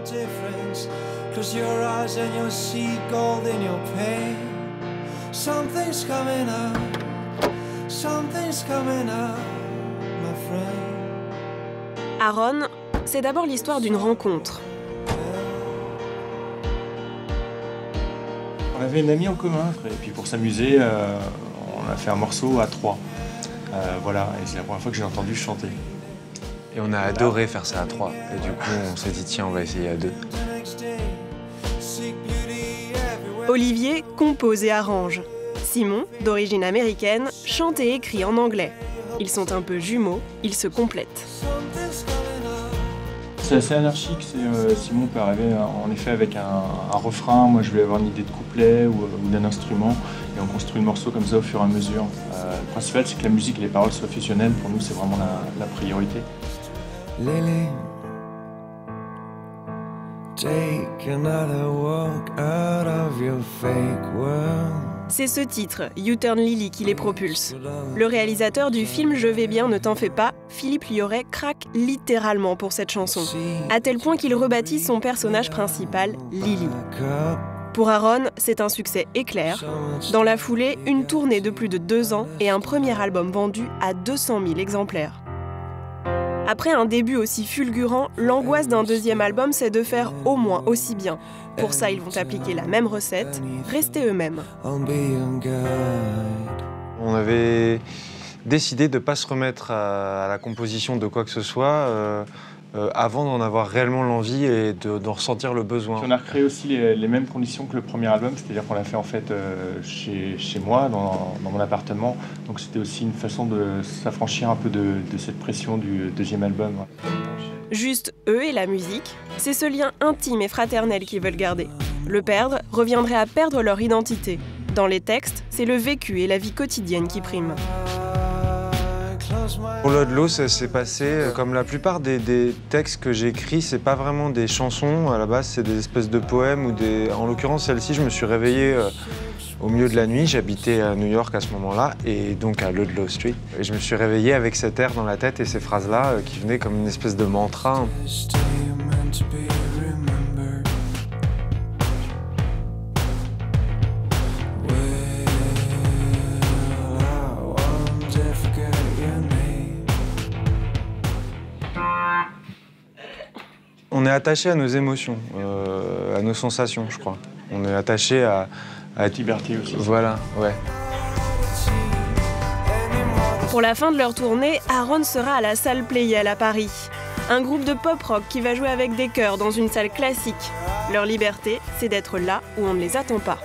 difference. Close your eyes and you'll see gold in your pain. Something's coming up. Something's coming up, my friend. Aaron, c'est d'abord l'histoire d'une rencontre. On avait une amie en commun, et puis pour s'amuser, on a fait un morceau à 3. Voilà, et c'est la première fois que j'ai entendu chanter. Et on a adoré faire ça à 3. Et du coup, on s'est dit, tiens, on va essayer à 2. Olivier compose et arrange. Simon, d'origine américaine, chante et écrit en anglais. Ils sont un peu jumeaux, ils se complètent. C'est assez anarchique, Simon peut arriver en effet avec un refrain, moi je vais avoir une idée de couplet ou d'un instrument, et on construit le morceau comme ça au fur et à mesure. Le principal c'est que la musique et les paroles soient fusionnelles, pour nous c'est vraiment la priorité. Lily, take another walk out of your fake world. C'est ce titre, You Turn Lily, qui les propulse. Le réalisateur du film Je vais bien, ne t'en fais pas, Philippe Liorret, craque littéralement pour cette chanson, à tel point qu'il rebaptise son personnage principal Lily. Pour Aaron, c'est un succès éclair. Dans la foulée, une tournée de plus de 2 ans et un premier album vendu à 200 000 exemplaires. Après un début aussi fulgurant, l'angoisse d'un deuxième album, c'est de faire au moins aussi bien. Pour ça, ils vont appliquer la même recette, rester eux-mêmes. On avait décidé de ne pas se remettre à la composition de quoi que ce soit avant d'en avoir réellement l'envie et d'en ressentir le besoin. Puis on a recréé aussi les mêmes conditions que le premier album, c'est-à-dire qu'on l'a fait en fait chez moi, dans mon appartement. Donc c'était aussi une façon de s'affranchir un peu de cette pression du deuxième album. Juste eux et la musique, c'est ce lien intime et fraternel qu'ils veulent garder. Le perdre reviendrait à perdre leur identité. Dans les textes, c'est le vécu et la vie quotidienne qui priment. Pour l'eau de l'eau, ça s'est passé comme la plupart des textes que j'écris, c'est pas vraiment des chansons. À la base, c'est des espèces de poèmes ou des. En l'occurrence, celle-ci, je me suis réveillé au milieu de la nuit. J'habitais à New York à ce moment-là, et donc à Ludlow Street. Et je me suis réveillé avec cet air dans la tête et ces phrases-là qui venaient comme une espèce de mantra. On est attaché à nos émotions, à nos sensations, je crois. On est attaché à être liberté aussi. Voilà, ouais. Pour la fin de leur tournée, Aaron sera à la salle Playel à Paris. Un groupe de pop-rock qui va jouer avec des chœurs dans une salle classique. Leur liberté, c'est d'être là où on ne les attend pas.